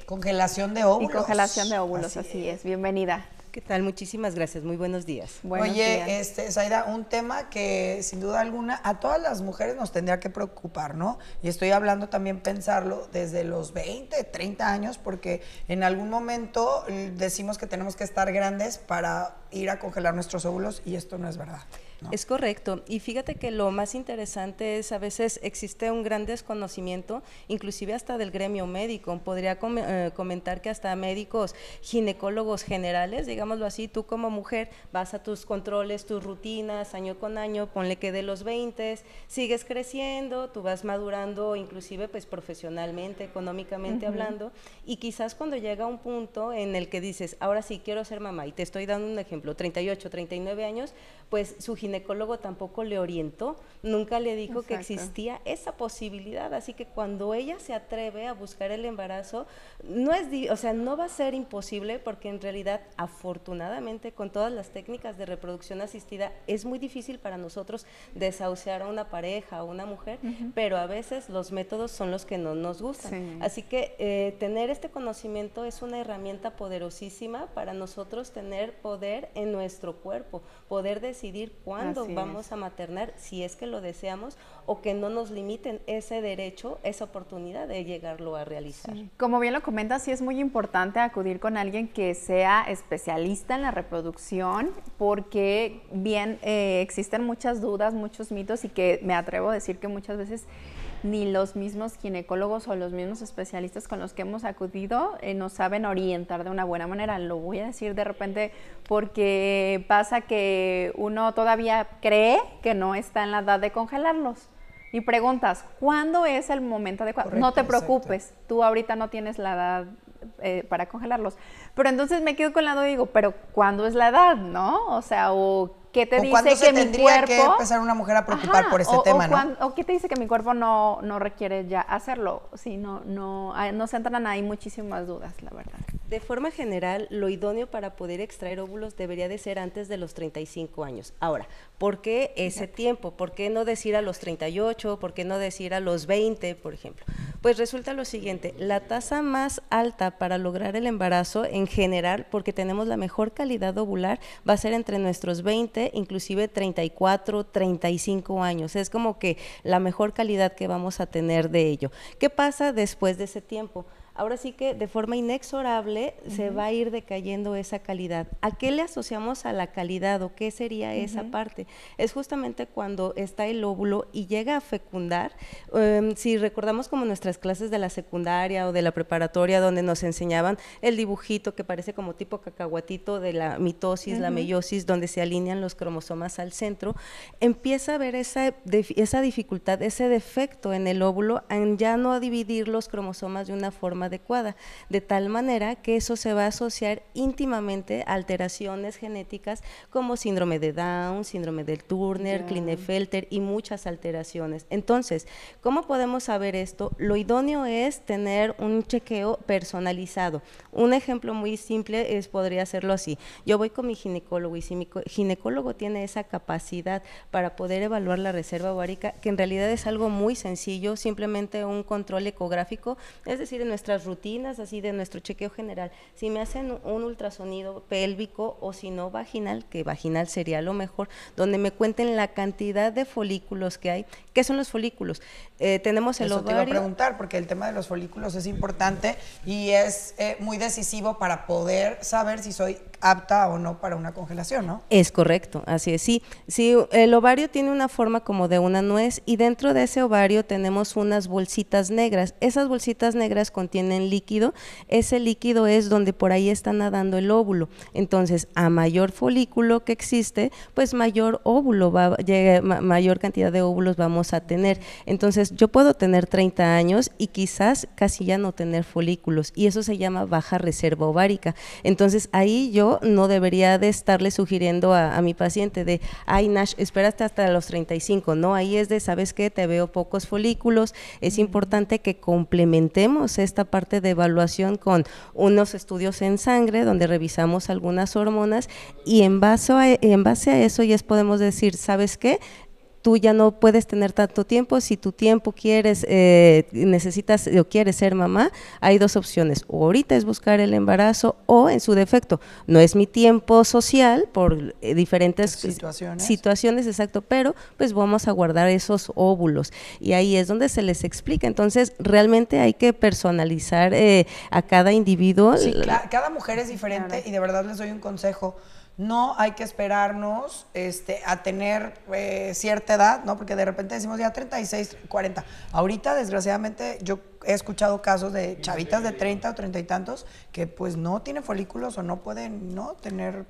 Congelación de óvulos. Y congelación de óvulos, así es. Bienvenida. ¿Qué tal? Muchísimas gracias. Muy buenos días. Buenos días. Zaida, un tema que sin duda alguna a todas las mujeres nos tendría que preocupar, ¿no? Y estoy hablando también pensarlo desde los 20, 30 años, porque en algún momento decimos que tenemos que estar grandes para ir a congelar nuestros óvulos y esto no es verdad, ¿no? Es correcto, y fíjate que lo más interesante es a veces existe un gran desconocimiento, inclusive hasta del gremio médico. Podría comentar que hasta médicos ginecólogos generales, digámoslo así, tú como mujer vas a tus controles, tus rutinas, año con año, ponle que de los 20, sigues creciendo, tú vas madurando inclusive pues profesionalmente, económicamente hablando, y quizás cuando llega un punto en el que dices, ahora sí quiero ser mamá, y te estoy dando un ejemplo, 38, 39 años, pues su ginecólogo tampoco le orientó, nunca le dijo que existía esa posibilidad, así que cuando ella se atreve a buscar el embarazo, no va a ser imposible, porque en realidad, afortunadamente, con todas las técnicas de reproducción asistida, es muy difícil para nosotros desahuciar a una pareja, a una mujer, pero a veces los métodos son los que no nos gustan, así que tener este conocimiento es una herramienta poderosísima para nosotros tener poder en nuestro cuerpo, poder decidir cuándo vamos a maternar, si es que lo deseamos, o que no nos limiten ese derecho, esa oportunidad de llegarlo a realizar. Sí. Como bien lo comentas, sí es muy importante acudir con alguien que sea especialista en la reproducción, porque bien existen muchas dudas, muchos mitos, y que me atrevo a decir que muchas veces ni los mismos ginecólogos o los mismos especialistas con los que hemos acudido nos saben orientar de una buena manera. Lo voy a decir de repente porque pasa que uno todavía cree que no está en la edad de congelarlos. Y preguntas, ¿cuándo es el momento adecuado? Correcto, no te preocupes, exacto. tú ahorita no tienes la edad para congelarlos. Pero entonces me quedo con la duda y digo, ¿pero cuándo es la edad, no? O sea, o ¿qué te dice que mi cuerpo... que empezar una mujer a preocupar por ese tema, ¿no? O ¿qué te dice que mi cuerpo no requiere ya hacerlo? Sí, nos entran ahí muchísimas dudas, la verdad. De forma general, lo idóneo para poder extraer óvulos debería de ser antes de los 35 años. Ahora, ¿por qué ese tiempo? ¿Por qué no decir a los 38? ¿Por qué no decir a los 20, por ejemplo? Pues resulta lo siguiente, la tasa más alta para lograr el embarazo en general, porque tenemos la mejor calidad ovular, va a ser entre nuestros 20, inclusive 34, 35 años. Es como que la mejor calidad que vamos a tener de ello. ¿Qué pasa después de ese tiempo? Ahora sí que de forma inexorable se va a ir decayendo esa calidad. ¿A qué le asociamos a la calidad o qué sería esa parte? Es justamente cuando está el óvulo y llega a fecundar. Si recordamos como nuestras clases de la secundaria o de la preparatoria, donde nos enseñaban el dibujito que parece como tipo cacahuatito de la mitosis, la meiosis, donde se alinean los cromosomas al centro, empieza a haber esa dificultad, ese defecto en el óvulo en ya no dividir los cromosomas de una forma adecuada, de tal manera que eso se va a asociar íntimamente a alteraciones genéticas como síndrome de Down, síndrome del Turner, Klinefelter y muchas alteraciones. Entonces, ¿cómo podemos saber esto? Lo idóneo es tener un chequeo personalizado. Un ejemplo muy simple podría hacerlo así. Yo voy con mi ginecólogo y si mi ginecólogo tiene esa capacidad para poder evaluar la reserva ovárica, que en realidad es algo muy sencillo, simplemente un control ecográfico, es decir, en nuestras rutinas, así de nuestro chequeo general, si me hacen un ultrasonido pélvico o si no vaginal, que vaginal sería lo mejor, donde me cuenten la cantidad de folículos que hay. ¿Qué son los folículos? Tenemos el ovario. Eso te iba a preguntar, porque el tema de los folículos es importante y es muy decisivo para poder saber si soy apta o no para una congelación, ¿no? Es correcto, así es, sí. Sí, el ovario tiene una forma como de una nuez y dentro de ese ovario tenemos unas bolsitas negras. Esas bolsitas negras contienen líquido, ese líquido es donde por ahí está nadando el óvulo. Entonces, a mayor folículo que existe, pues mayor óvulo, mayor cantidad de óvulos vamos a tener. Entonces, yo puedo tener 30 años y quizás casi ya no tener folículos y eso se llama baja reserva ovárica. Entonces, ahí yo no debería de estarle sugiriendo a mi paciente de, ay Nash, espérate hasta los 35, no, ahí es de, ¿sabes qué? Te veo pocos folículos, es importante que complementemos esta parte de evaluación con unos estudios en sangre donde revisamos algunas hormonas y en base a eso ya podemos decir, ¿sabes qué? tú ya no puedes tener tanto tiempo, si tu tiempo quieres, necesitas o quieres ser mamá, hay dos opciones, o ahorita es buscar el embarazo o en su defecto, no es mi tiempo social por diferentes situaciones, exacto, pero pues vamos a guardar esos óvulos y ahí es donde se les explica, entonces realmente hay que personalizar a cada individuo. Sí, cada mujer es diferente y de verdad les doy un consejo. No hay que esperarnos a tener cierta edad, ¿no? Porque de repente decimos ya 36, 40. Ahorita, desgraciadamente, yo he escuchado casos de chavitas de 30 o 30 y tantos que pues no tienen folículos o no pueden no tener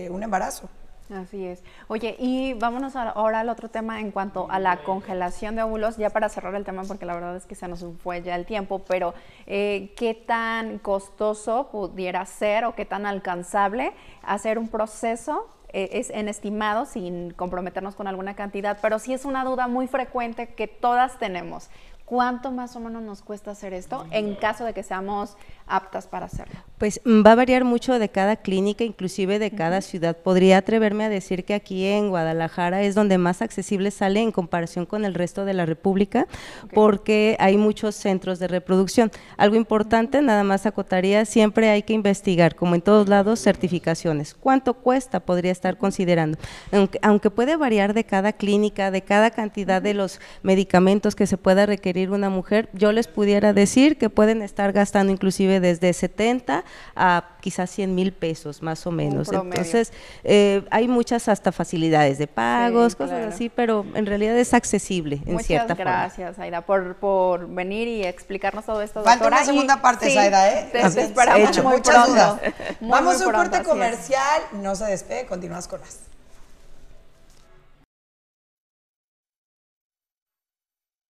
un embarazo. Así es. Oye, y vámonos ahora al otro tema en cuanto a la congelación de óvulos, ya para cerrar el tema, porque la verdad es que se nos fue ya el tiempo, pero ¿qué tan costoso pudiera ser o qué tan alcanzable hacer un proceso? Es en estimado, sin comprometernos con alguna cantidad, pero sí es una duda muy frecuente que todas tenemos. ¿Cuánto más o menos nos cuesta hacer esto en caso de que seamos aptas para hacerlo? Pues va a variar mucho de cada clínica, inclusive de cada ciudad. Podría atreverme a decir que aquí en Guadalajara es donde más accesible sale en comparación con el resto de la República, porque hay muchos centros de reproducción. Algo importante, nada más acotaría, siempre hay que investigar, como en todos lados, certificaciones. ¿Cuánto cuesta? Podría estar considerando. Aunque puede variar de cada clínica, de cada cantidad de los medicamentos que se pueda requerir una mujer, yo les pudiera decir que pueden estar gastando inclusive desde 70 a quizás 100,000 pesos más o menos. Entonces hay muchas hasta facilidades de pagos, cosas así, pero en realidad es accesible en cierta forma. Muchas gracias, Aida, por venir y explicarnos todo esto, doctora. Falta una segunda parte, Aida, te esperamos muchas dudas. Vamos a un corte comercial, no se despegue, continuamos con más.